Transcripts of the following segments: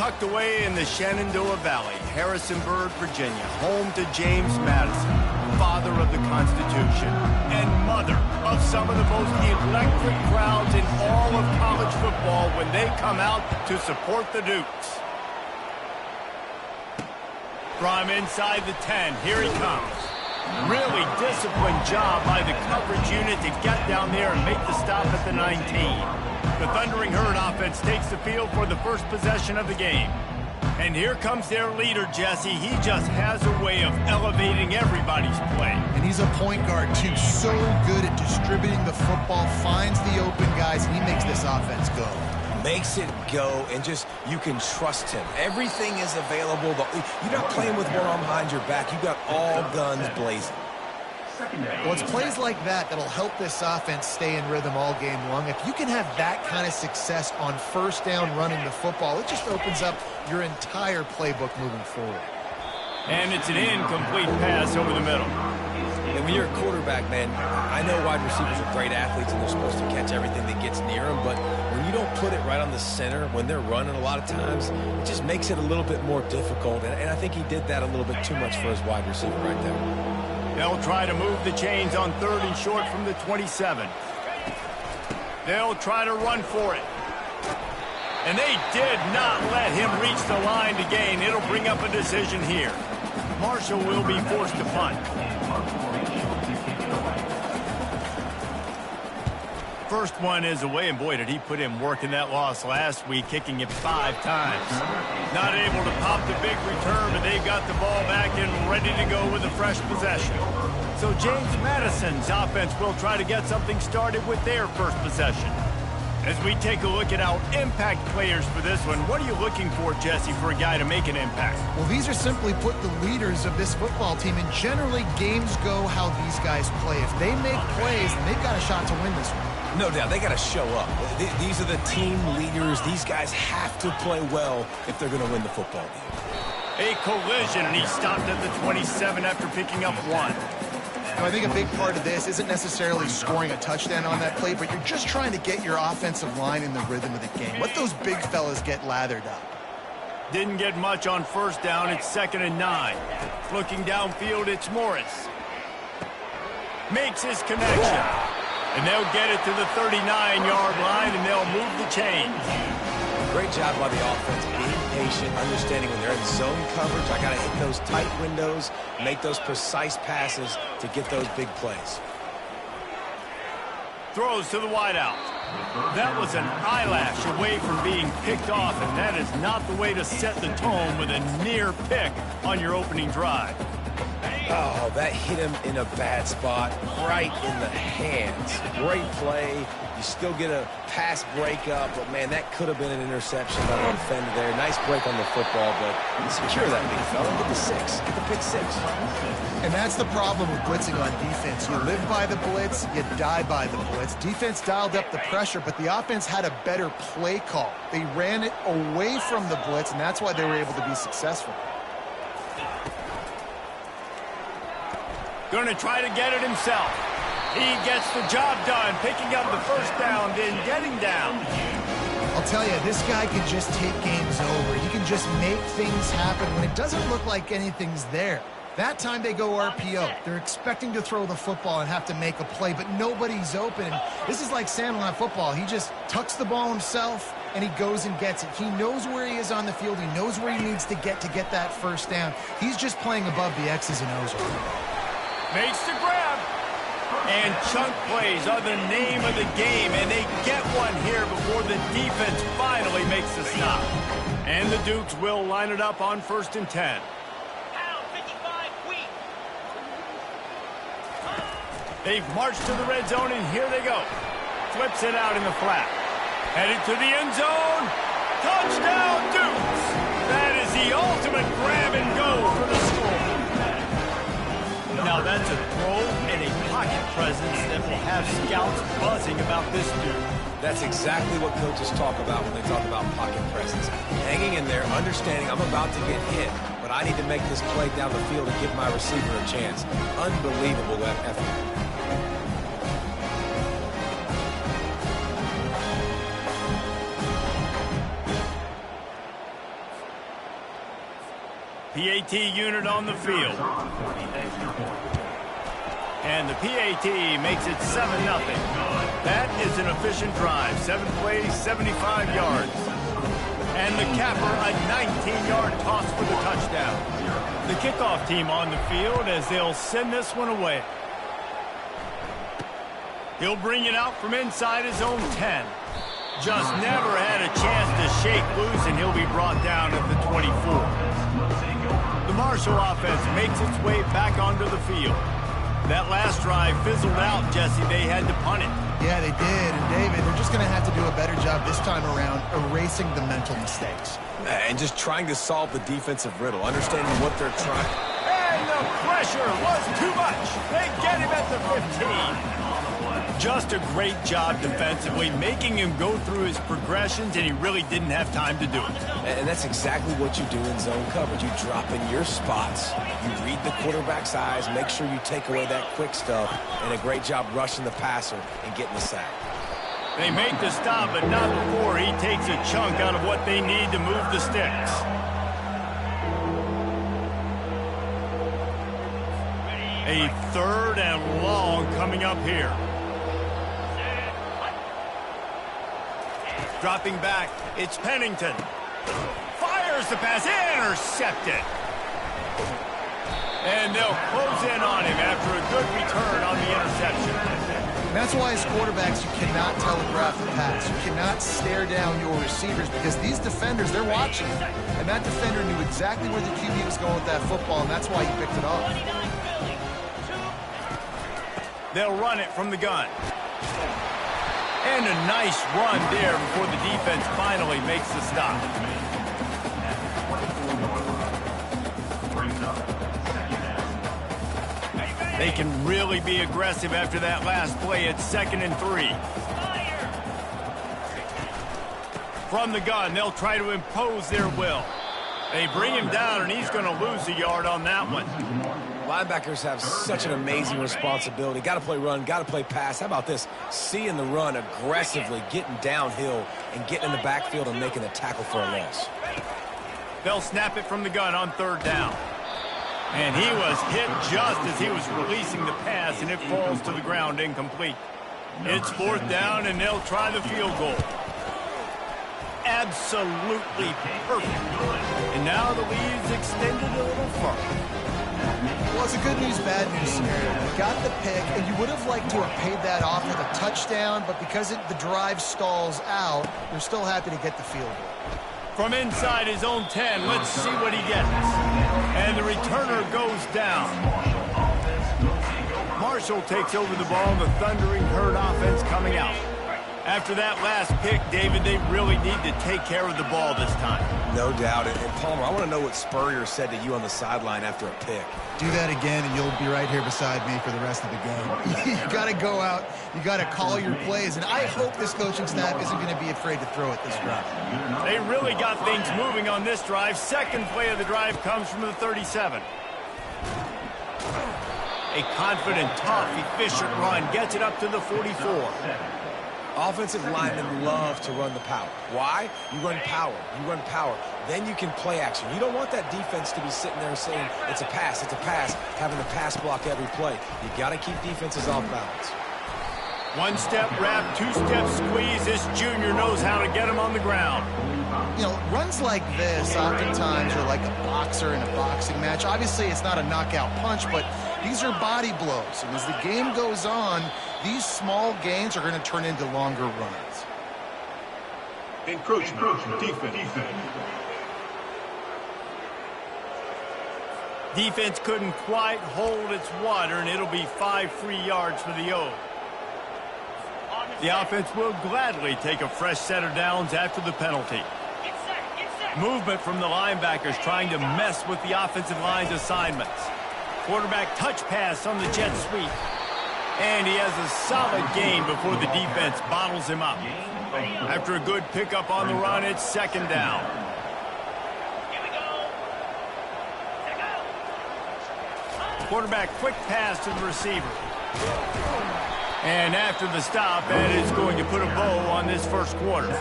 tucked away in the Shenandoah Valley, Harrisonburg, Virginia, home to James Madison, father of the Constitution, and mother of some of the most electric crowds in all of college football when they come out to support the Dukes. From inside the 10, here he comes. Really disciplined job by the coverage unit to get down there and make the stop at the 19. The Thundering Herd offense takes the field for the first possession of the game. And here comes their leader, Jesse. He just has a way of elevating everybody's play. And he's a point guard, too. So good at distributing the football, finds the open guys, and he makes this offense go. Makes it go, and just, you can trust him. Everything is available. You're not playing with one arm behind your back. You got all guns blazing. Well, it's plays like that that'll help this offense stay in rhythm all game long. If you can have that kind of success on first down running the football, it just opens up your entire playbook moving forward. And it's an incomplete pass over the middle. And when you're a quarterback, man, I know wide receivers are great athletes and they're supposed to catch everything that gets near them, but when you don't put it right on the center, when they're running a lot of times, it just makes it a little bit more difficult. And I think he did that a little bit too much for his wide receiver right there. They'll try to move the chains on 3rd and short from the 27. They'll try to run for it. And they did not let him reach the line to gain. It'll bring up a decision here. Marshall will be forced to punt. First one is away, and boy, did he put in work in that loss last week, kicking it 5 times. Not able to pop the big return, but they've got the ball back and ready to go with a fresh possession. So James Madison's offense will try to get something started with their first possession. As we take a look at our impact players for this one, what are you looking for, Jesse, for a guy to make an impact? Well, these are simply put the leaders of this football team, and generally games go how these guys play. If they make plays, then they've got a shot to win this one. No doubt, they got to show up. These are the team leaders. These guys have to play well if they're going to win the football game. A collision, and he stopped at the 27 after picking up 1. Now, I think a big part of this isn't necessarily scoring a touchdown on that play, but you're just trying to get your offensive line in the rhythm of the game. Let those big fellas get lathered up. Didn't get much on first down. It's 2nd and 9. Looking downfield, it's Morris. Makes his connection. And they'll get it to the 39-yard line, and they'll move the chains. Great job by the offense, being patient, understanding when they're in zone coverage, I got to hit those tight windows, make those precise passes to get those big plays. Throws to the wideout. That was an eyelash away from being picked off, and that is not the way to set the tone with a near pick on your opening drive. Oh, that hit him in a bad spot, right in the hands. Great play. You still get a pass breakup, but, man, that could have been an interception by the defender there. Nice break on the football, but secure that big fella. Get the 6. Get the pick 6. And that's the problem with blitzing on defense. You live by the blitz, you die by the blitz. Defense dialed up the pressure, but the offense had a better play call. They ran it away from the blitz, and that's why they were able to be successful. Going to try to get it himself. He gets the job done, picking up the first down, then getting down. I'll tell you, this guy can just take games over. He can just make things happen when it doesn't look like anything's there. That time they go RPO. They're expecting to throw the football and have to make a play, but nobody's open. This is like Sandlot football. He just tucks the ball himself, and he goes and gets it. He knows where he is on the field. He knows where he needs to get that first down. He's just playing above the X's and O's right now. Makes the grab. And chunk plays are the name of the game, and they get one here before the defense finally makes the stop. And the Dukes will line it up on 1st and 10. They've marched to the red zone, and here they go. Flips it out in the flat. Headed to the end zone. Touchdown, Dukes! That is the ultimate grab and go for the score. Now that's a throw and a pocket presence that will have scouts buzzing about this dude. That's exactly what coaches talk about when they talk about pocket presence. Hanging in there, understanding I'm about to get hit, but I need to make this play down the field and give my receiver a chance. Unbelievable effort. PAT unit on the field. And the PAT makes it 7-0. That is an efficient drive. 7 plays, 75 yards. And the capper, a 19-yard toss for the touchdown. The kickoff team on the field as they'll send this one away. He'll bring it out from inside his own 10. Just never had a chance to shake loose, and he'll be brought down at the 24. The Marshall offense makes its way back onto the field. That last drive fizzled out, Jesse. They had to punt it. Yeah, they did. And, David, they're just going to have to do a better job this time around erasing the mental mistakes. And just trying to solve the defensive riddle, understanding what they're trying. And the pressure was too much. They get him at the 15. Just a great job defensively, making him go through his progressions, and he really didn't have time to do it. And that's exactly what you do in zone coverage. You drop in your spots, you read the quarterback's eyes, make sure you take away that quick stuff, and a great job rushing the passer and getting the sack. They make the stop, but not before he takes a chunk out of what they need to move the sticks. A 3rd and long coming up here. Dropping back, it's Pennington. Fires the pass, intercepted. And they'll close in on him after a good return on the interception. And that's why as quarterbacks, you cannot telegraph the pass. You cannot stare down your receivers because these defenders, they're watching. And that defender knew exactly where the QB was going with that football, and that's why he picked it off. They'll run it from the gun. And a nice run there before the defense finally makes the stop. They can really be aggressive after that last play at 2nd and 3. From the gun, they'll try to impose their will. They bring him down, and he's going to lose a yard on that one. Linebackers have such an amazing responsibility. Got to play run, got to play pass. How about this? Seeing the run aggressively, getting downhill, and getting in the backfield and making a tackle for a loss. They'll snap it from the gun on 3rd down. And he was hit just as he was releasing the pass, and it falls to the ground incomplete. It's 4th down, and they'll try the field goal. Absolutely perfect. And now the lead's extended a little further. Well, it's a good news, bad news scenario. You got the pick, and you would have liked to have paid that off with a touchdown, but because the drive stalls out, they're still happy to get the field goal. From inside his own 10, let's see what he gets. And the returner goes down. Marshall takes over the ball, the Thundering Herd offense coming out. After that last pick, David, they really need to take care of the ball this time. No doubt. And Palmer, I want to know what Spurrier said to you on the sideline after a pick. Do that again, and you'll be right here beside me for the rest of the game. You got to go out. You got to call your plays. And I hope this coaching staff isn't going to be afraid to throw it this drive. They really got things moving on this drive. 2nd play of the drive comes from the 37. A confident, tough, efficient run gets it up to the 44. Offensive linemen love to run the power. Why? You run power. You run power. Then you can play action. You don't want that defense to be sitting there saying, it's a pass, having to pass block every play. You got to keep defenses off balance. 1-step wrap, 2-step squeeze. This junior knows how to get him on the ground. You know, runs like this oftentimes are like a boxer in a boxing match. Obviously, it's not a knockout punch, but these are body blows. And as the game goes on, these small gains are going to turn into longer runs. Encroachment, defense. Defense couldn't quite hold its water, and it'll be 5 free yards for the O. The offense will gladly take a fresh set of downs after the penalty. Movement from the linebackers trying to mess with the offensive line's assignments. Quarterback touch pass on the jet sweep. And he has a solid gain before the defense bottles him up. After a good pickup on the run, it's 2nd down. Quarterback quick pass to the receiver. And after the stop, that is going to put a bow on this first quarter.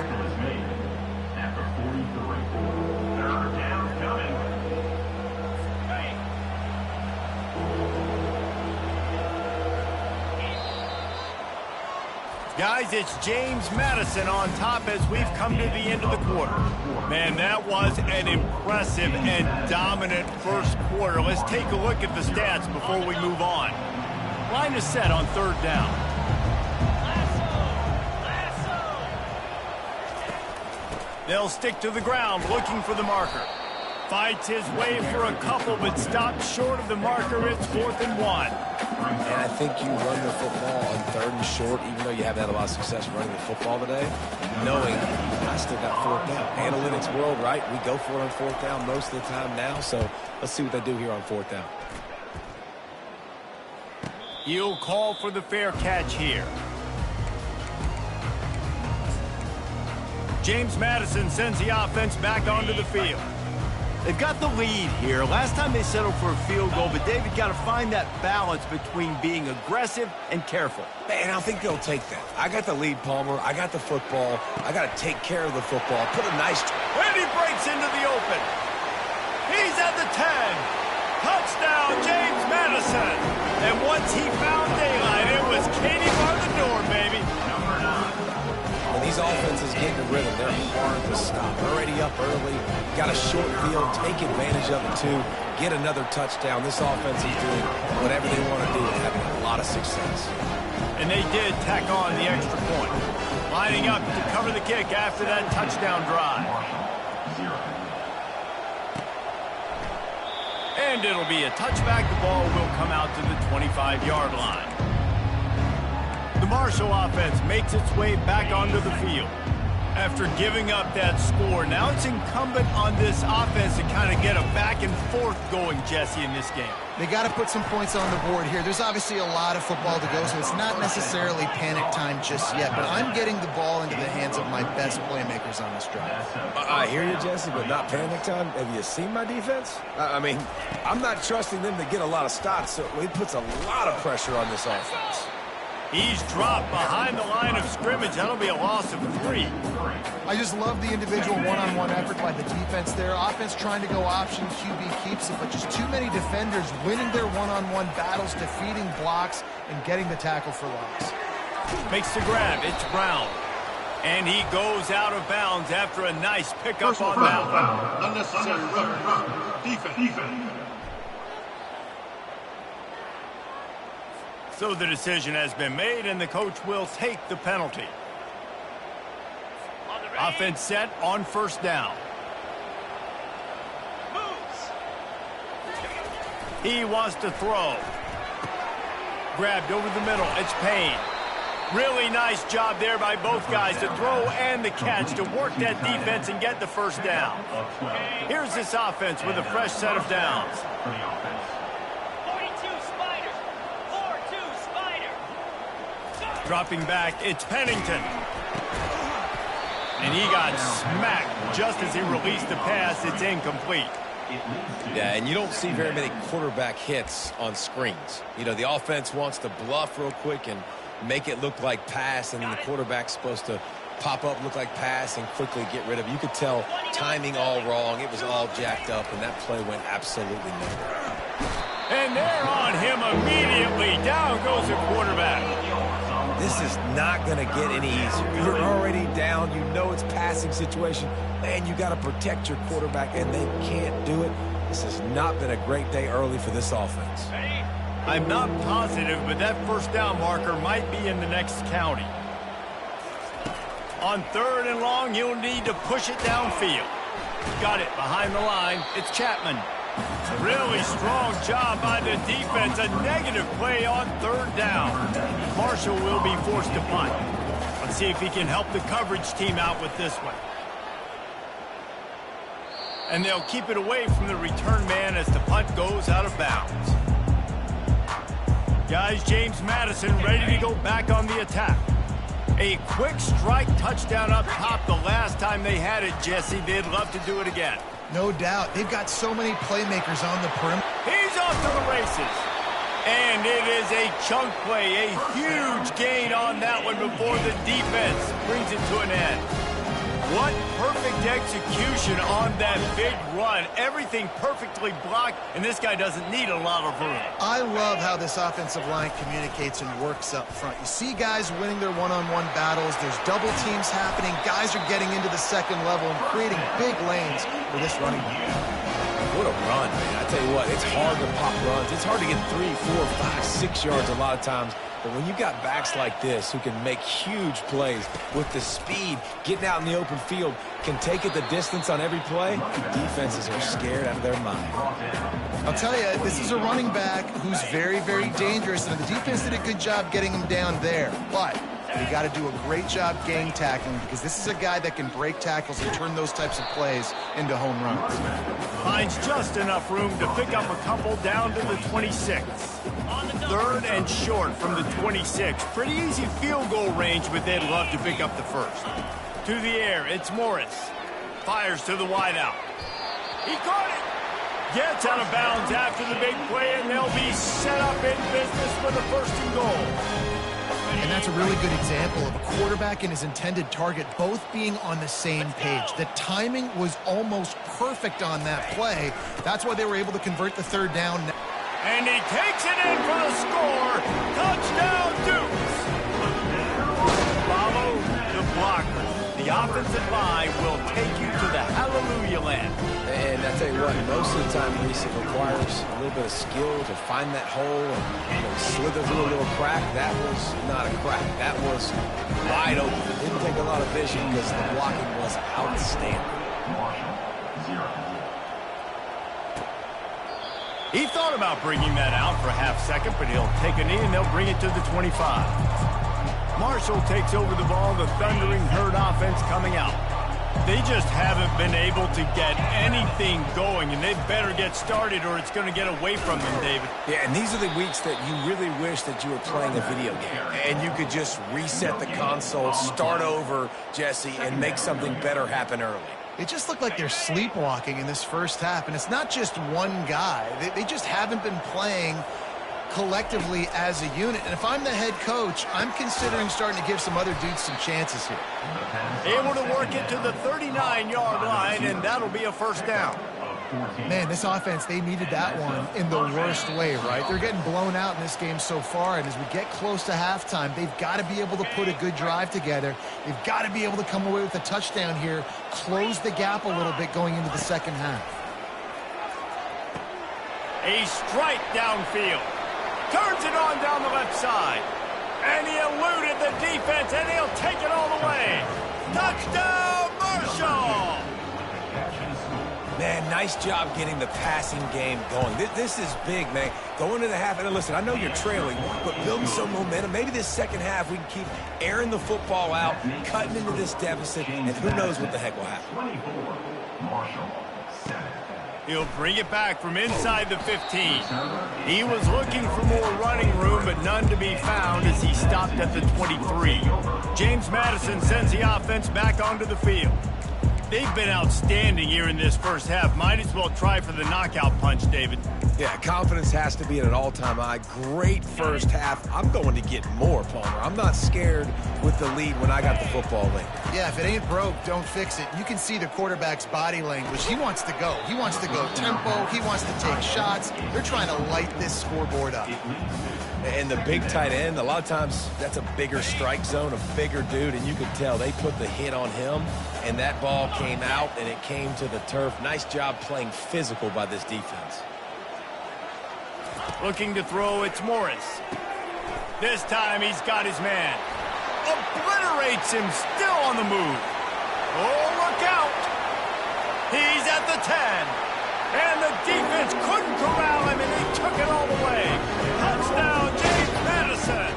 Guys, it's James Madison on top as we've come to the end of the quarter. Man, that was an impressive and dominant first quarter. Let's take a look at the stats before we move on. Line is set on third down. They'll stick to the ground looking for the marker. Fights his way for a couple, but stopped short of the marker. It's 4th and 1. And I think you run the football on 3rd and short, even though you haven't had a lot of success running the football today, knowing I still got 4th down. Analytics world, right? We go for it on 4th down most of the time now, so let's see what they do here on 4th down. He'll call for the fair catch here. James Madison sends the offense back onto the field. They've got the lead here. Last time they settled for a field goal, but David got to find that balance between being aggressive and careful. Man, I think they'll take that. I got the lead, Palmer. I got the football. I got to take care of the football. Put a nice... And he breaks into the open. He's at the 10. Touchdown, James Madison. And once he found daylight, it was Katie bar the door, baby. When these offenses get in the rhythm, they're hard to stop. Already up early, got a short field, take advantage of it too, get another touchdown. This offense is doing whatever they want to do and having a lot of success. And they did tack on the extra point. Lining up to cover the kick after that touchdown drive. And it'll be a touchback. The ball will come out to the 25-yard line. The Marshall offense makes its way back onto the field. After giving up that score, now it's incumbent on this offense to kind of get a back and forth going, Jesse, in this game. They got to put some points on the board here. There's obviously a lot of football to go, so it's not necessarily panic time just yet, but I'm getting the ball into the hands of my best playmakers on this drive. I hear you, Jesse, but not panic time. Have you seen my defense? I mean, I'm not trusting them to get a lot of stops, so it puts a lot of pressure on this offense. He's dropped behind the line of scrimmage. That'll be a loss of 3. I just love the individual one-on-one effort by the defense there. Offense trying to go option, QB keeps it, but just too many defenders winning their one-on-one battles, defeating blocks, and getting the tackle for loss. Makes the grab. It's Brown. And he goes out of bounds after a nice pickup on that one. Unnecessary run. Defense. So the decision has been made, and the coach will take the penalty. Offense set on first down. He wants to throw. Grabbed over the middle. It's Payne. Really nice job there by both guys to throw and the catch to work that defense and get the first down. Here's this offense with a fresh set of downs. Dropping back, it's Pennington. And he got smacked just as he released the pass. It's incomplete. Yeah, and you don't see very many quarterback hits on screens. You know, the offense wants to bluff real quick and make it look like pass, and then the quarterback's supposed to pop up, look like pass, and quickly get rid of it. You could tell timing all wrong. It was all jacked up, and that play went absolutely nowhere. And they're on him immediately. Down goes the quarterback. This is not going to get any easier. You're already down. You know it's passing situation. Man, you got to protect your quarterback, and they can't do it. This has not been a great day early for this offense. I'm not positive, but that first down marker might be in the next county. On 3rd and long, you'll need to push it downfield. Got it behind the line. It's Chapman. Really strong job by the defense. A negative play on 3rd down. Marshall will be forced to punt. Let's see if he can help the coverage team out with this one. And they'll keep it away from the return man as the punt goes out of bounds. Guys, James Madison ready to go back on the attack. A quick strike touchdown up top the last time they had it, Jesse. They'd love to do it again. No doubt. They've got so many playmakers on the perimeter. He's off to the races. And it is a chunk play, a huge gain on that one before the defense brings it to an end. What perfect execution on that big run. Everything perfectly blocked, and this guy doesn't need a lot of room. I love how this offensive line communicates and works up front. You see guys winning their one-on-one battles. There's double teams happening. Guys are getting into the second level and creating big lanes for this running back. What a run, man. I tell you what, it's hard to pop runs. It's hard to get 3, 4, 5, 6 yards a lot of times. But when you got backs like this who can make huge plays with the speed, getting out in the open field, can take it the distance on every play, defenses are scared out of their mind. I'll tell you, this is a running back who's very, very dangerous, and the defense did a good job getting him down there. But we got to do a great job gang tackling because this is a guy that can break tackles and turn those types of plays into home runs. Finds just enough room to pick up a couple down to the 26. 3rd and short from the 26. Pretty easy field goal range, but they'd love to pick up the first. To the air, it's Morris. Fires to the wideout. He caught it. Gets out of bounds after the big play, and they'll be set up in business for the 1st and goal. And that's a really good example of a quarterback and his intended target both being on the same page. The timing was almost perfect on that play. That's why they were able to convert the 3rd down. And he takes it in for the score. Touchdown, Dukes. Follow the blocker. The offensive line will take you to the hallelujah land. And I tell you what, most of the time, Reese, it requires a little bit of skill to find that hole and slither through a little crack. That was not a crack. That was wide open. It didn't take a lot of vision because the blocking was outstanding. He thought about bringing that out for a half second, but he'll take a knee and they'll bring it to the 25. Marshall takes over the ball, the Thundering Herd offense coming out. They just haven't been able to get anything going, and they better get started or it's going to get away from them, David. Yeah, and these are the weeks that you really wish that you were playing a video game and you could just reset the console, start over, Jesse, and make something better happen early. It just looked like they're sleepwalking in this first half, and it's not just one guy. They just haven't been playing collectively as a unit. And if I'm the head coach, I'm considering starting to give some other dudes some chances here. Able to work it to the 39-yard line, and that'll be a 1st down. Man, this offense, they needed that one in the worst way, right? They're getting blown out in this game so far, and as we get close to halftime, they've got to be able to put a good drive together. They've got to be able to come away with a touchdown here, close the gap a little bit going into the second half. A strike downfield. Turns it on down the left side. And he eluded the defense, and he'll take it all the way. Touchdown, Marshall! Man, nice job getting the passing game going. This is big, man. Going to the half, and listen, I know you're trailing, but building some momentum. Maybe this second half we can keep airing the football out, cutting into this deficit, and who knows what the heck will happen. He'll bring it back from inside the 15. He was looking for more running room, but none to be found as he stopped at the 23. James Madison sends the offense back onto the field. They've been outstanding here in this first half. Might as well try for the knockout punch, David. Yeah, confidence has to be at an all-time high. Great first half. I'm going to get more, Palmer. I'm not scared with the lead when I got the football late. Yeah, if it ain't broke, don't fix it. You can see the quarterback's body language. He wants to go. He wants to go tempo. He wants to take shots. They're trying to light this scoreboard up. And the big tight end, a lot of times that's a bigger strike zone, a bigger dude, and you could tell they put the hit on him, and that ball came out, and it came to the turf. Nice job playing physical by this defense. Looking to throw, it's Morris. This time he's got his man. Obliterates him, still on the move. Oh, look out. He's at the 10. And the defense couldn't corral him, and they took it all the way. Touchdown, James Madison.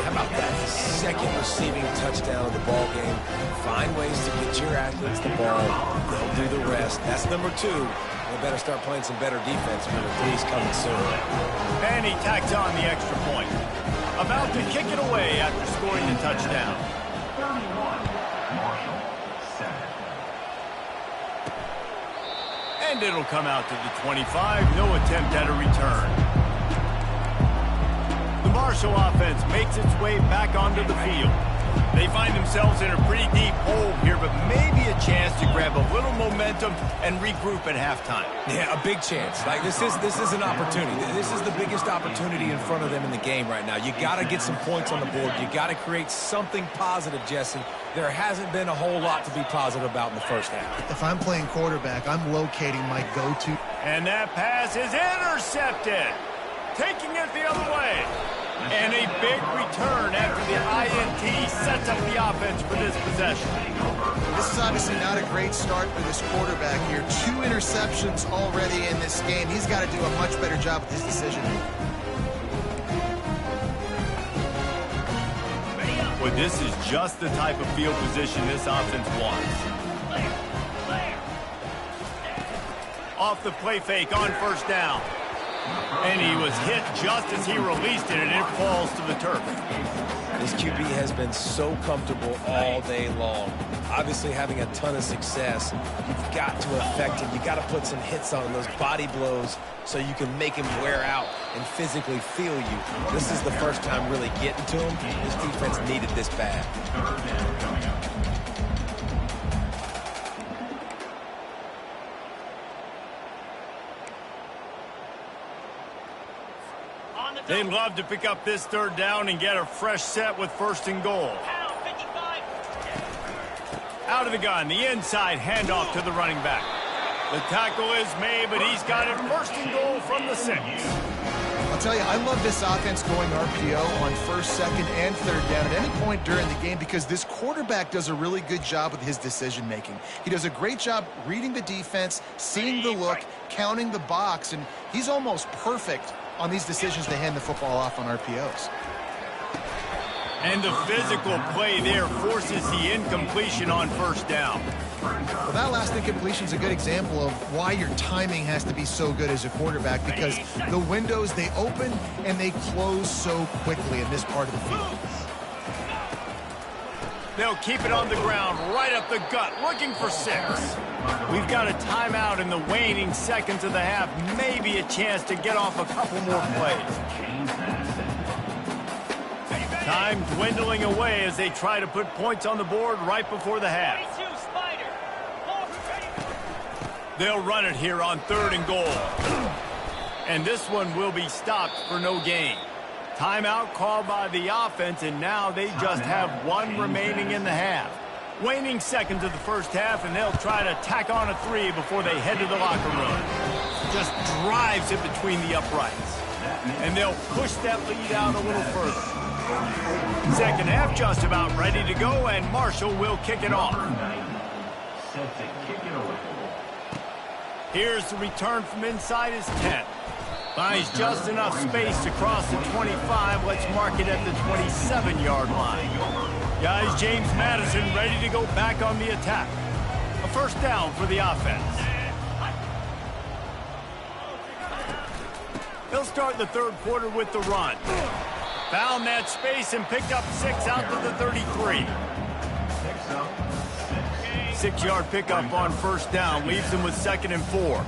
How about that? Second receiving touchdown of the ball game. Find ways to get your athletes the ball. They'll do the rest. That's number 2. They better start playing some better defense. Number 3's coming soon. And he tacks on the extra point. About to kick it away after scoring the touchdown. And it'll come out to the 25. No attempt at a return. The Marshall offense makes its way back onto the field. They find themselves in a pretty deep hole here, but maybe a chance to grab a little momentum and regroup at halftime. Yeah, a big chance. Like this is an opportunity. This is the biggest opportunity in front of them in the game right now. You got to get some points on the board. You got to create something positive, Jesse. There hasn't been a whole lot to be positive about in the first half. If I'm playing quarterback, I'm locating my go-to. And that pass is intercepted. Taking it the other way. And a big return after the INT sets up the offense for this possession. This is obviously not a great start for this quarterback here. 2 interceptions already in this game. He's got to do a much better job with his decision. Well, this is just the type of field position this offense wants. Off the play fake on first down. And he was hit just as he released it, and it falls to the turf. This QB has been so comfortable all day long. Obviously having a ton of success. You've got to affect him. You've got to put some hits on him, those body blows, so you can make him wear out and physically feel you. This is the first time really getting to him. This defense needed this bad. They'd love to pick up this third down and get a fresh set with 1st and goal. Out of the gun, the inside handoff to the running back. The tackle is made, but he's got it 1st and goal from the 6. I'll tell you, I love this offense going RPO on 1st, 2nd, and 3rd down at any point during the game because this quarterback does a really good job with his decision-making. He does a great job reading the defense, seeing the look, counting the box, and he's almost perfect on these decisions to hand the football off on RPOs. And the physical play there forces the incompletion on 1st down. Well, that last incompletion is a good example of why your timing has to be so good as a quarterback, because the windows, they open and they close so quickly in this part of the field. They'll keep it on the ground, right up the gut, looking for 6. We've got a timeout in the waning seconds of the half. Maybe a chance to get off a couple more plays. Time dwindling away as they try to put points on the board right before the half. They'll run it here on 3rd and goal. And this one will be stopped for no gain. Timeout called by the offense, and now they just have 1 remaining in the half. Waning seconds of the first half, and they'll try to tack on a 3 before they head to the locker room. Just drives it between the uprights. And they'll push that lead out a little further. Second half just about ready to go, and Marshall will kick it off. Here's the return from inside his 10. Finds just enough space to cross the 25. Let's mark it at the 27-yard line. Guys, James Madison ready to go back on the attack. A 1st down for the offense. They'll start the 3rd quarter with the run. Found that space and picked up 6 out to the 33. 6-yard pickup on 1st down. Leaves them with 2nd and 4.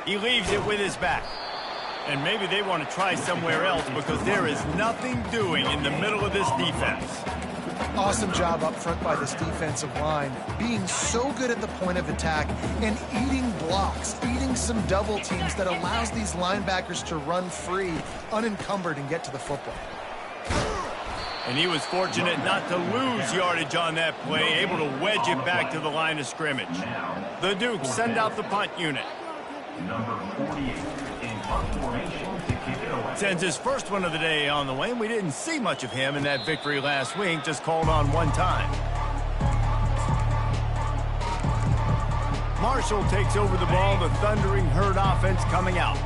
He leaves it with his back. And maybe they want to try somewhere else because there is nothing doing in the middle of this defense. Awesome job up front by this defensive line, being so good at the point of attack and eating blocks, eating some double teams that allows these linebackers to run free, unencumbered, and get to the football. And he was fortunate not to lose yardage on that play, able to wedge it back to the line of scrimmage. The Dukes send out the punt unit. Number 48 in punt formation to kick it away. Sends his first one of the day on the way. We didn't see much of him in that victory last week, just called on 1 time. Marshall takes over the ball, the Thundering Herd offense coming out.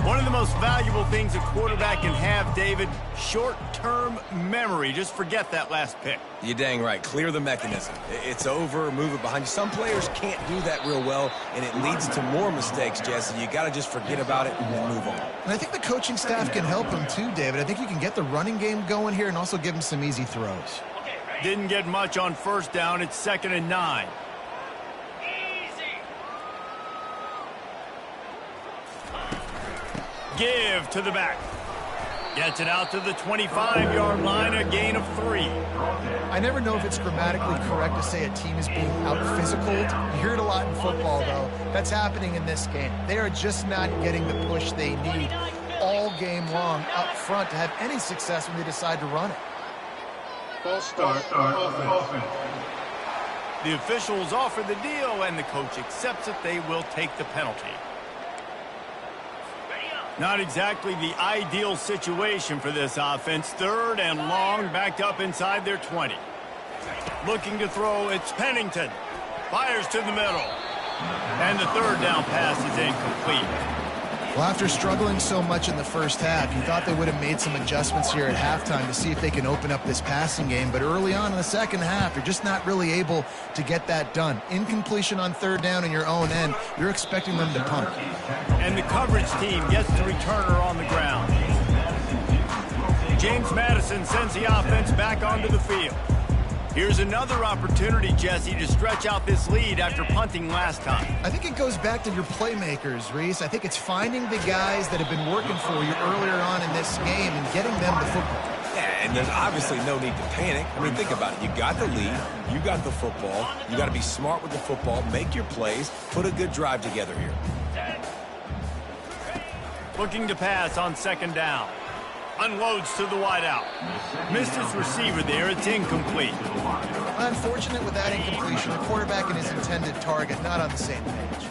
One of the most valuable things a quarterback can have, David, short-term memory. Just forget that last pick. You're dang right. Clear the mechanism. It's over, move it behind you. Some players can't do that real well, and it leads to more mistakes, Jesse. You got to just forget about it and then move on. And I think the coaching staff can help him too, David. I think you can get the running game going here and also give him some easy throws. Didn't get much on 1st down. It's 2nd and 9. Give to the back. Gets it out to the 25-yard line, a gain of 3. I never know if it's grammatically correct to say a team is being out-physicaled. You hear it a lot in football, though. That's happening in this game. They are just not getting the push they need all game long up front to have any success when they decide to run it. False start, offense. The officials offer the deal, and the coach accepts it. They will take the penalty. Not exactly the ideal situation for this offense. 3rd and long, backed up inside their 20. Looking to throw, it's Pennington. Fires to the middle. And the 3rd down pass is incomplete. Well, after struggling so much in the first half, you thought they would have made some adjustments here at halftime to see if they can open up this passing game. But early on in the second half, you're just not really able to get that done. Incompletion on 3rd down in your own end, you're expecting them to punt. And the coverage team gets the returner on the ground. James Madison sends the offense back onto the field. Here's another opportunity, Jesse, to stretch out this lead after punting last time. I think it goes back to your playmakers, Reese. I think it's finding the guys that have been working for you earlier on in this game and getting them the football. Yeah, and there's obviously no need to panic. I mean, think about it. You got the lead. You got the football. You got to be smart with the football. Make your plays. Put a good drive together here. Looking to pass on 2nd down. Unloads to the wideout. Missed his receiver there. It's incomplete. Unfortunate with that incompletion. The quarterback and his intended target not on the same page.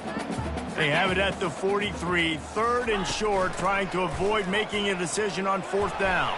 They have it at the 43. 3rd and short, trying to avoid making a decision on 4th down.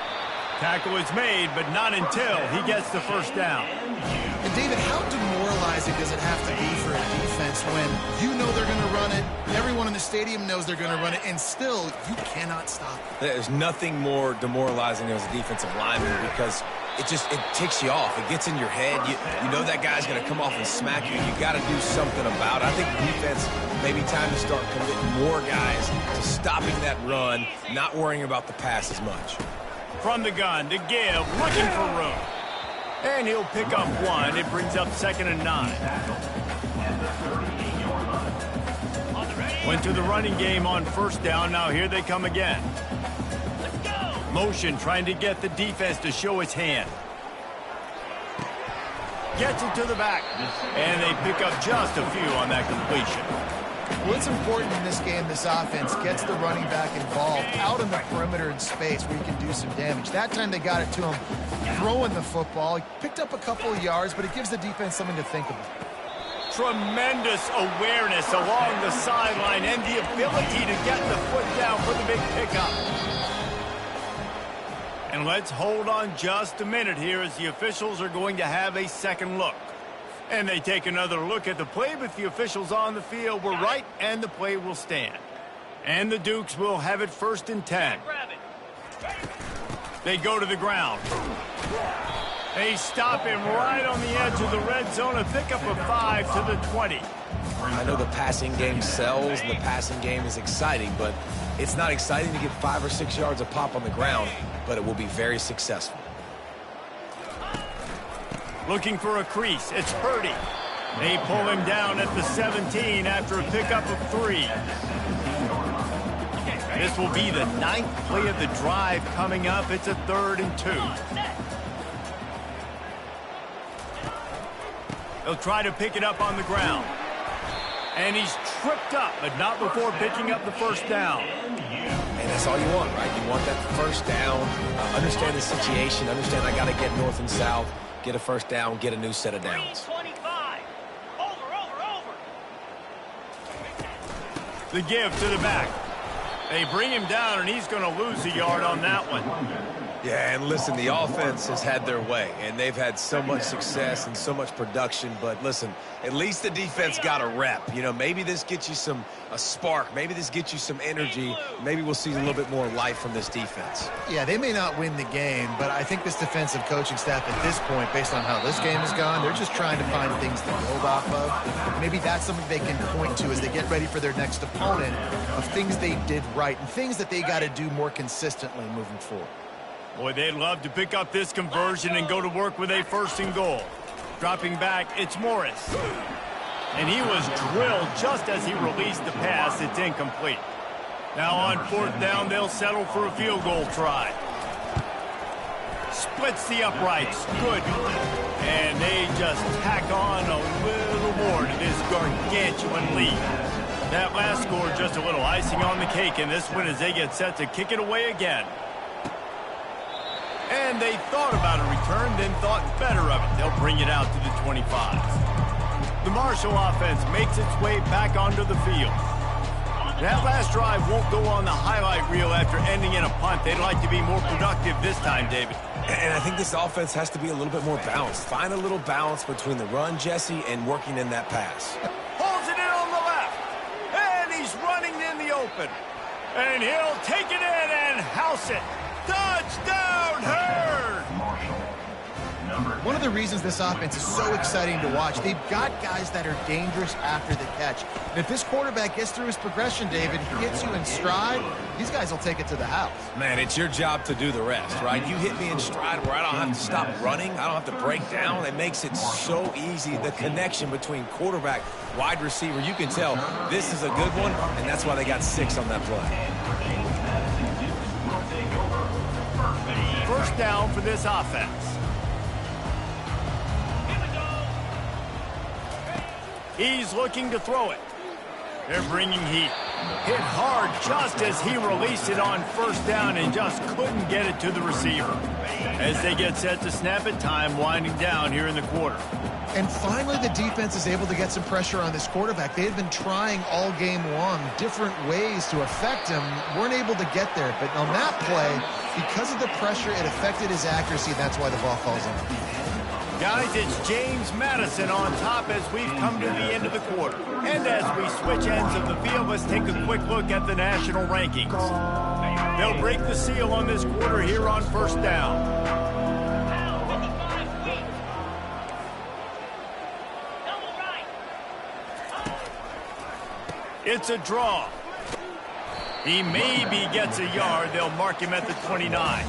Tackle is made, but not until he gets the 1st down. And David, how demoralizing does it have to be for a defense when you know they're going to run it, everyone in the stadium knows they're going to run it, and still you cannot stop it? There's nothing more demoralizing as a defensive lineman because it ticks you off. It gets in your head. You know that guy's going to come off and smack you. You got to do something about it. I think the defense maybe time to start committing more guys to stopping that run, not worrying about the pass as much. From the gun to give, looking for room. And he'll pick up 1. It brings up 2nd and 9. Went to the running game on 1st down. Now here they come again. Motion trying to get the defense to show its hand. Gets it to the back. And they pick up just a few on that completion. Well, it's important in this game, this offense gets the running back involved out in the perimeter in space where you can do some damage. That time they got it to him throwing the football. He picked up a couple of yards, but it gives the defense something to think about. Tremendous awareness along the sideline and the ability to get the foot down for the big pickup. And let's hold on just a minute here as the officials are going to have a second look. And they take another look at the play, but the officials on the field were right, and the play will stand. And the Dukes will have it 1st and 10. They go to the ground. They stop him right on the edge of the red zone, a pickup of 5 to the 20. I know the passing game sells, and the passing game is exciting, but it's not exciting to get 5 or 6 yards of pop on the ground, but it will be very successful. Looking for a crease, it's Purdy. They pull him down at the 17 after a pickup of 3. This will be the 9th play of the drive coming up. It's a 3rd and 2. They'll try to pick it up on the ground. And he's tripped up, but not before picking up the 1st down. And that's all you want, right? You want that 1st down. Understand the situation. Understand I got to get north and south. Get a 1st down, get a new set of downs. The give to the back. They bring him down, and he's going to lose a yard on that one. Yeah, and listen, the offense has had their way, and they've had so much success and so much production. But listen, at least the defense got a rep. You know, maybe this gets you a spark. Maybe this gets you some energy. Maybe we'll see a little bit more life from this defense. Yeah, they may not win the game, but I think this defensive coaching staff at this point, based on how this game has gone, they're just trying to find things to build off of. Maybe that's something they can point to as they get ready for their next opponent of things they did right and things that they got to do more consistently moving forward. Boy, they'd love to pick up this conversion and go to work with a 1st and goal. Dropping back, it's Morris. And he was drilled just as he released the pass. It's incomplete. Now on 4th down, they'll settle for a field goal try. splits the uprights. Good. And they just tack on a little more to this gargantuan lead. That last score just a little icing on the cake in this one as they get set to kick it away again. And they thought about a return, then thought better of it. They'll bring it out to the 25. The Marshall offense makes its way back onto the field. That last drive won't go on the highlight reel after ending in a punt. They'd like to be more productive this time, David. And I think this offense has to be a little bit more balanced. Find a little balance between the run, Jesse, and working in that pass. Holds it in on the left. And he's running in the open. And he'll take it in and house it. Touchdown, Herd! One of the reasons this offense is so exciting to watch, they've got guys that are dangerous after the catch. And if this quarterback gets through his progression, David, he gets you in stride, these guys will take it to the house. Man, it's your job to do the rest, right? You hit me in stride where I don't have to stop running. I don't have to break down. It makes it so easy. The connection between quarterback, wide receiver, you can tell this is a good one, and that's why they got 6 on that play. First down for this offense. He's looking to throw it. They're bringing heat. Hit hard just as he released it on first down and just couldn't get it to the receiver. As they get set to snap it, time winding down here in the quarter. And finally, the defense is able to get some pressure on this quarterback. They had been trying all game long different ways to affect him. Weren't able to get there. But on that play, because of the pressure, it affected his accuracy. That's why the ball falls in. Guys, it's James Madison on top as we've come to the end of the quarter. And as we switch ends of the field, let's take a quick look at the national rankings. They'll break the seal on this quarter here on first down. It's a draw. He maybe gets a yard. They'll mark him at the 29.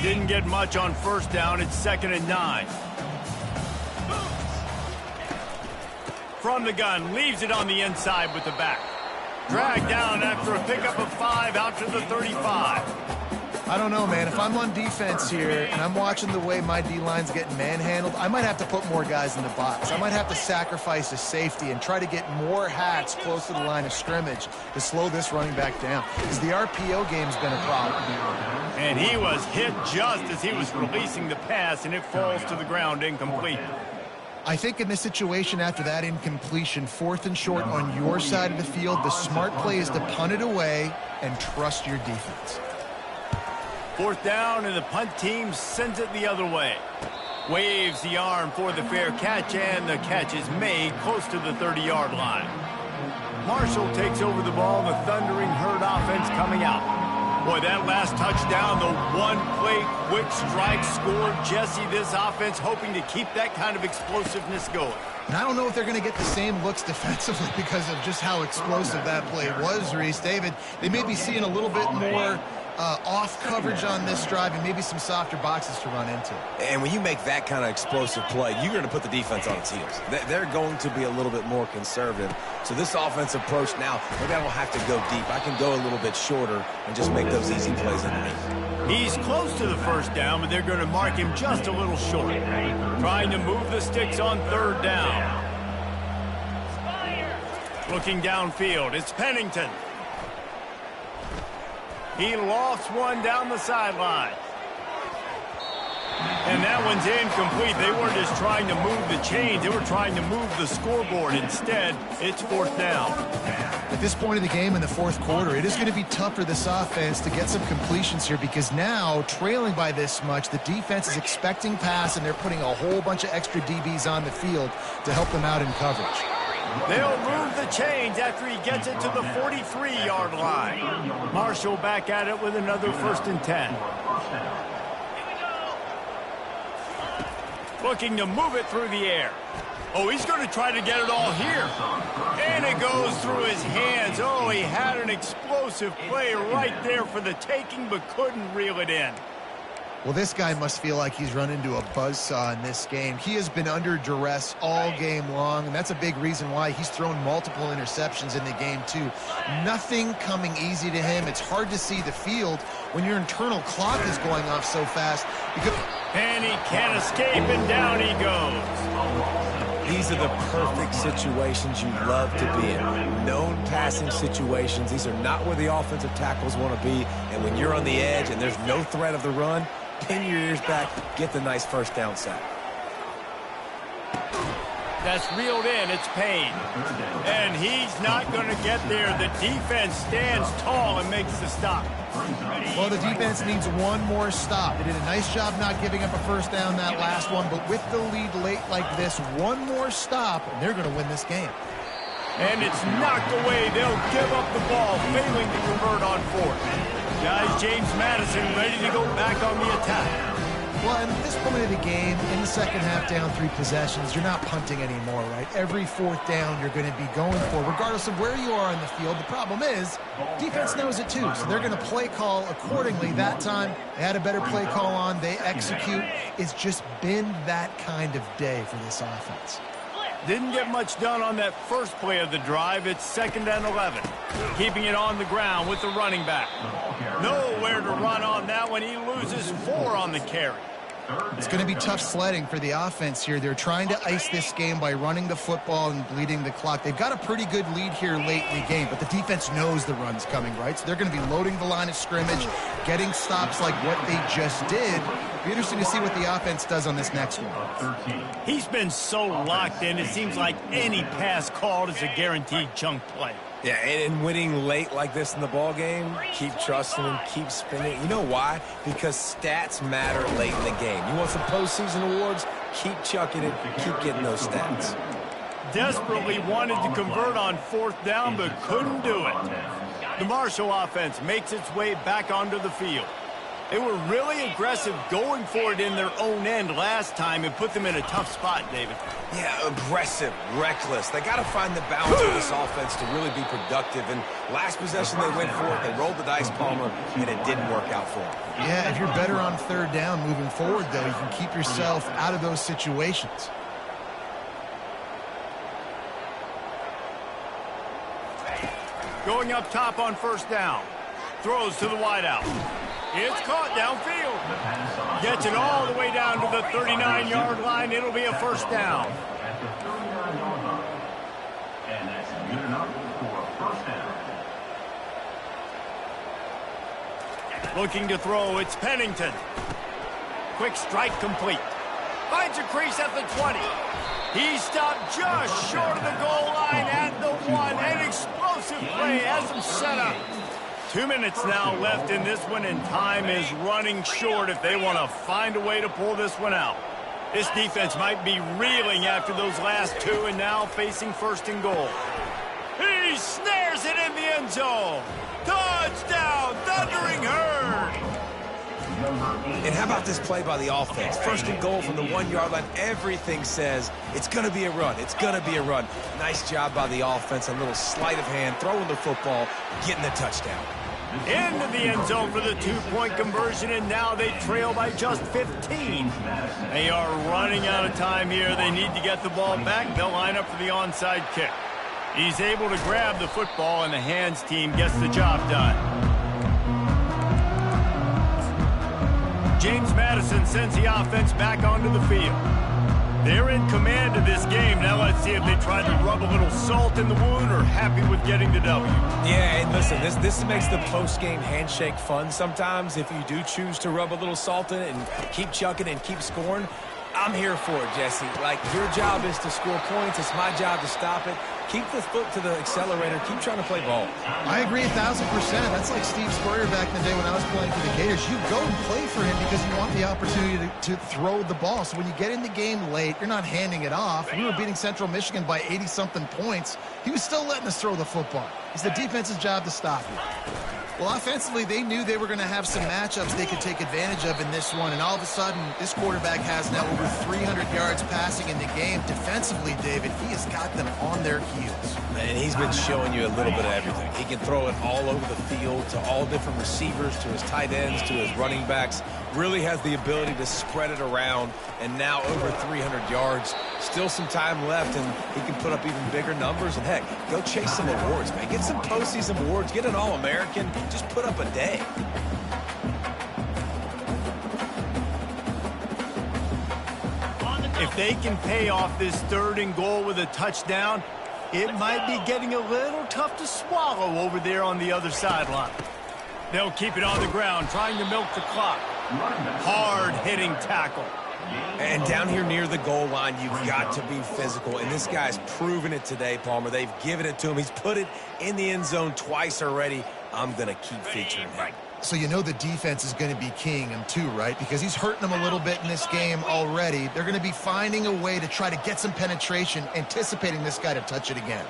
Didn't get much on first down. It's 2nd and 9. From the gun, leaves it on the inside with the back. Dragged down after a pickup of 5 out to the 35. I don't know, man. If I'm on defense here and I'm watching the way my D-line's getting manhandled, I might have to put more guys in the box. I might have to sacrifice a safety and try to get more hats close to the line of scrimmage to slow this running back down. Because the RPO game's been a problem. And he was hit just as he was releasing the pass, and it falls to the ground incomplete. I think in this situation after that incompletion, 4th and short on your side of the field, the smart play is to punt it away and trust your defense. 4th down, and the punt team sends it the other way. Waves the arm for the fair catch, and the catch is made close to the 30-yard line. Marshall takes over the ball, the thundering Herd offense coming out. Boy, that last touchdown, the one-play quick strike scored. Jesse, this offense hoping to keep that kind of explosiveness going. And I don't know if they're going to get the same looks defensively because of just how explosive that play was, Reese. David, they may be seeing a little bit more off coverage on this drive and maybe some softer boxes to run into. And when you make that kind of explosive play, you're going to put the defense on its heels. They're going to be a little bit more conservative. So this offensive approach now, maybe I don't have to go deep. I can go a little bit shorter and just make those easy plays underneath. He's close to the first down, but they're going to mark him just a little short. Trying to move the sticks on 3rd down. Looking downfield, it's Pennington. He lofts one down the sideline. And that one's incomplete. They weren't just trying to move the chains. They were trying to move the scoreboard. Instead, it's 4th down. At this point in the game in the 4th quarter, it is going to be tough for this offense to get some completions here because now, trailing by this much, the defense is expecting pass, and they're putting a whole bunch of extra DBs on the field to help them out in coverage. They'll move the chains after he gets it to the 43-yard line. Marshall back at it with another 1st and 10. Looking to move it through the air. Oh, he's going to try to get it all here. And it goes through his hands. Oh, he had an explosive play right there for the taking, but couldn't reel it in. Well, this guy must feel like he's run into a buzzsaw in this game. He has been under duress all game long, and that's a big reason why he's thrown multiple interceptions in the game, too. Nothing coming easy to him. It's hard to see the field when your internal clock is going off so fast. And he can't escape, and down he goes. These are the perfect situations you love to be in. Known passing situations. These are not where the offensive tackles want to be. And when you're on the edge and there's no threat of the run, pin your ears back, get the nice first down sack. That's reeled in. It's Payne. And he's not going to get there. The defense stands tall and makes the stop. Well, the defense needs one more stop. They did a nice job not giving up a first down that last one, but with the lead late like this, one more stop, and they're going to win this game. And it's knocked away. They'll give up the ball, failing to convert on fourth. Guys, James Madison ready to go back on the attack. Well, at this point of the game, in the second half, down 3 possessions, you're not punting anymore, right? Every fourth down you're going to be going for, regardless of where you are in the field. The problem is, defense knows it too, so they're going to play call accordingly. That time, they had a better play call on. They execute. It's just been that kind of day for this offense. Didn't get much done on that first play of the drive. It's 2nd and 11. Keeping it on the ground with the running back. Nowhere to run on that one. He loses 4 on the carry. It's going to be tough sledding for the offense here. They're trying to ice this game by running the football and bleeding the clock. They've got a pretty good lead here late in the game, but the defense knows the run's coming, right? So they're going to be loading the line of scrimmage, getting stops like what they just did. Be interesting to see what the offense does on this next one. He's been so locked in, it seems like any pass called is a guaranteed chunk play. Yeah, and winning late like this in the ball game, keep trusting him, keep spinning. You know why? Because stats matter late in the game. You want some postseason awards? Keep chucking it, keep getting those stats. Desperately wanted to convert on 4th down, but couldn't do it. The Marshall offense makes its way back onto the field. They were really aggressive going for it in their own end last time and put them in a tough spot, David. Yeah, aggressive, reckless. They got to find the balance of this offense to really be productive. And last possession they went for it, they rolled the dice, Palmer, and it didn't work out for them. Yeah, if you're better on 3rd down moving forward, though, you can keep yourself out of those situations. Going up top on 1st down. Throws to the wideout. It's caught downfield. Gets it all the way down to the 39-yard line. It'll be a 1st down. At the 39-yard line. And that's good enough for a 1st down. Looking to throw, it's Pennington. Quick strike complete. Finds a crease at the 20. He stopped just short of the goal line at the 1. An explosive play has him set up. 2 minutes now left in this one, and time is running short if they want to find a way to pull this one out. This defense might be reeling after those last 2 and now facing 1st and goal. He snares it in the end zone. Touchdown, Thundering Herd. And how about this play by the offense? 1st and goal from the 1-yard line. Everything says it's going to be a run. It's going to be a run. Nice job by the offense. A little sleight of hand, throwing the football, getting the touchdown. Into the end zone for the 2-point conversion, and now they trail by just 15. They are running out of time here. They need to get the ball back. They'll line up for the onside kick. He's able to grab the football, and the hands team gets the job done. James Madison sends the offense back onto the field. They're in command of this game. Now let's see if they try to rub a little salt in the wound or happy with getting the W. Yeah, and listen, this makes the post-game handshake fun sometimes. If you do choose to rub a little salt in it and keep chucking and keep scoring, I'm here for it, Jesse. Like, your job is to score points. It's my job to stop it. Keep the foot to the accelerator. Keep trying to play ball. I agree 1,000%. That's like Steve Spurrier back in the day when I was playing for the Gators. You go and play for him because you want the opportunity to throw the ball. So when you get in the game late, you're not handing it off. We were beating Central Michigan by 80-something points. He was still letting us throw the football. It's the defense's job to stop you. Well, offensively, they knew they were going to have some matchups they could take advantage of in this one, and all of a sudden, this quarterback has now over 300 yards passing in the game. Defensively, David, he has got them on their heels. And he's been showing you a little bit of everything. He can throw it all over the field to all different receivers, to his tight ends, to his running backs. Really has the ability to spread it around, and now over 300 yards. Still some time left, and he can put up even bigger numbers. And, heck, go chase some awards, man. Get some postseason awards. Get an All-American. Just put up a day. If they can pay off this 3rd and goal with a touchdown, it might be getting a little tough to swallow over there on the other sideline. They'll keep it on the ground, trying to milk the clock. Hard-hitting tackle. And down here near the goal line, you've got to be physical. And this guy's proven it today, Palmer. They've given it to him. He's put it in the end zone twice already. I'm going to keep featuring him. So you know the defense is going to be keying him too, right? Because he's hurting them a little bit in this game already. They're going to be finding a way to try to get some penetration, anticipating this guy to touch it again.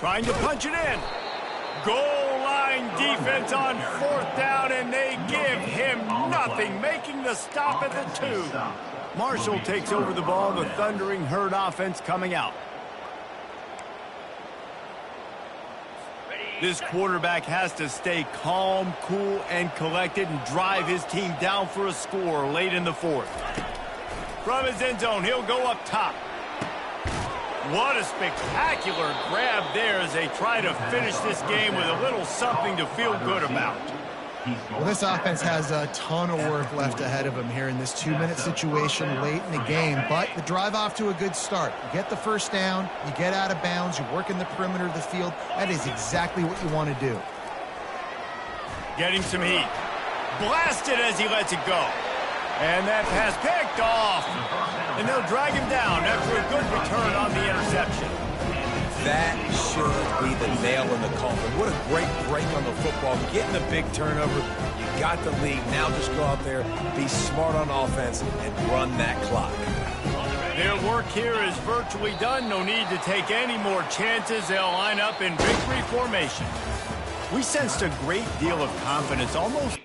Trying to punch it in. Goal line defense on 4th down, and they give him nothing, making the stop at the 2. Marshall takes over the ball, the Thundering Herd offense coming out. This quarterback has to stay calm, cool, and collected and drive his team down for a score late in the 4th. From his end zone, he'll go up top. What a spectacular grab there as they try to finish this game with a little something to feel good about. Well, this offense has a ton of work left ahead of them here in this 2-minute situation late in the game, but the drive off to a good start. You get the 1st down, you get out of bounds, you work in the perimeter of the field. That is exactly what you want to do. Getting some heat. Blasted as he lets it go. And that pass picked off. And they'll drag him down after a good return on the interception. That should be the nail in the coffin. What a great break on the football. Getting a big turnover. You got the lead. Now just go out there, be smart on offense, and run that clock. Their work here is virtually done. No need to take any more chances. They'll line up in victory formation. We sensed a great deal of confidence, almost